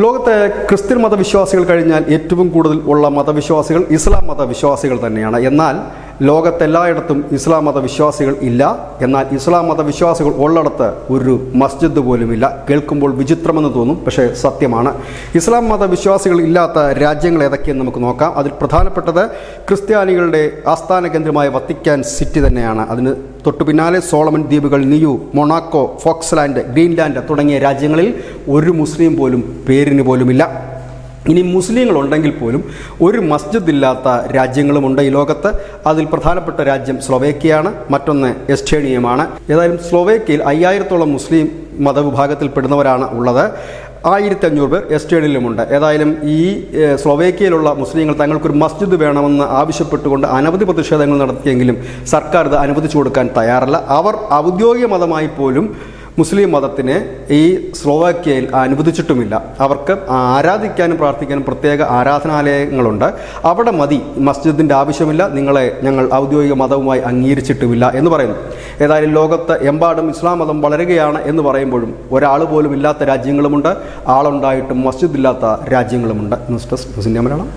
ലോകത്തെ ക്രിസ്ത്യൻ മതവിശ്വാസികൾ കഴിഞ്ഞാൽ ഏറ്റവും കൂടുതൽ ഉള്ള മതവിശ്വാസികൾ ഇസ്ലാം മതവിശ്വാസികൾ തന്നെയാണ്. എന്നാൽ ലോകത്തെല്ലായിടത്തും ഇസ്ലാം മതവിശ്വാസികൾ ഇല്ല. എന്നാൽ ഇസ്ലാം മതവിശ്വാസികൾ ഉള്ളിടത്ത് ഒരു മസ്ജിദ് പോലുമില്ല. കേൾക്കുമ്പോൾ വിചിത്രമെന്ന് തോന്നും, പക്ഷേ സത്യമാണ്. ഇസ്ലാം മതവിശ്വാസികൾ ഇല്ലാത്ത രാജ്യങ്ങൾ ഏതൊക്കെയെന്ന് നമുക്ക് നോക്കാം. അതിൽ പ്രധാനപ്പെട്ടത് ക്രിസ്ത്യാനികളുടെ ആസ്ഥാന കേന്ദ്രമായ വത്തിക്കാൻ സിറ്റി തന്നെയാണ്. അതിന് തൊട്ടു പിന്നാലെ സോളമൻ ദ്വീപുകൾ, നിയു, മൊണാക്കോ, ഫോക്സ്ലാൻഡ്, ഗ്രീൻലാൻഡ് തുടങ്ങിയ രാജ്യങ്ങളിൽ ഒരു മുസ്ലിം പോലും പേരിന് പോലുമില്ല. ഇനി മുസ്ലിങ്ങളുണ്ടെങ്കിൽ പോലും ഒരു മസ്ജിദ് ഇല്ലാത്ത രാജ്യങ്ങളുമുണ്ട് ഈ ലോകത്ത്. അതിൽ പ്രധാനപ്പെട്ട രാജ്യം സ്ലൊവേക്കിയയാണ്, മറ്റൊന്ന് എസ്റ്റോണിയയുമാണ്. ഏതായാലും സ്ലൊവേക്കിയയിൽ 5000-ഓളം മുസ്ലിം മതവിഭാഗത്തിൽപ്പെടുന്നവരാണ് ഉള്ളത്. 1500 പേർ എസ്റ്റോണിയയിലുമുണ്ട്. ഏതായാലും ഈ സ്ലൊവേക്കിയയിലുള്ള മുസ്ലിങ്ങൾ തങ്ങൾക്കൊരു മസ്ജിദ് വേണമെന്ന് ആവശ്യപ്പെട്ടുകൊണ്ട് അനവധി പ്രതിഷേധങ്ങൾ നടത്തിയെങ്കിലും സർക്കാർ ഇത് അനുവദിച്ചു കൊടുക്കാൻ തയ്യാറല്ല. അവർ ഔദ്യോഗിക മതമായി പോലും മുസ്ലിം മതത്തിന് ഈ സ്ലൊവാക്യയിൽ അനുവദിച്ചിട്ടുമില്ല. അവർക്ക് ആരാധിക്കാനും പ്രാർത്ഥിക്കാനും പ്രത്യേക ആരാധനാലയങ്ങളുണ്ട്. അവിടെ മതി, മസ്ജിദിൻ്റെ ആവശ്യമില്ല, നിങ്ങളെ ഞങ്ങൾ ഔദ്യോഗിക മതവുമായി അംഗീകരിച്ചിട്ടുമില്ല എന്ന് പറയുന്നു. ഏതായാലും ലോകത്ത് എമ്പാടും ഇസ്ലാം മതം വളരുകയാണ് എന്ന് പറയുമ്പോഴും ഒരാൾ പോലും ഇല്ലാത്ത രാജ്യങ്ങളുമുണ്ട്, ആളുണ്ടായിട്ടും മസ്ജിദ് ഇല്ലാത്ത രാജ്യങ്ങളുമുണ്ട്. News desk Malayalam.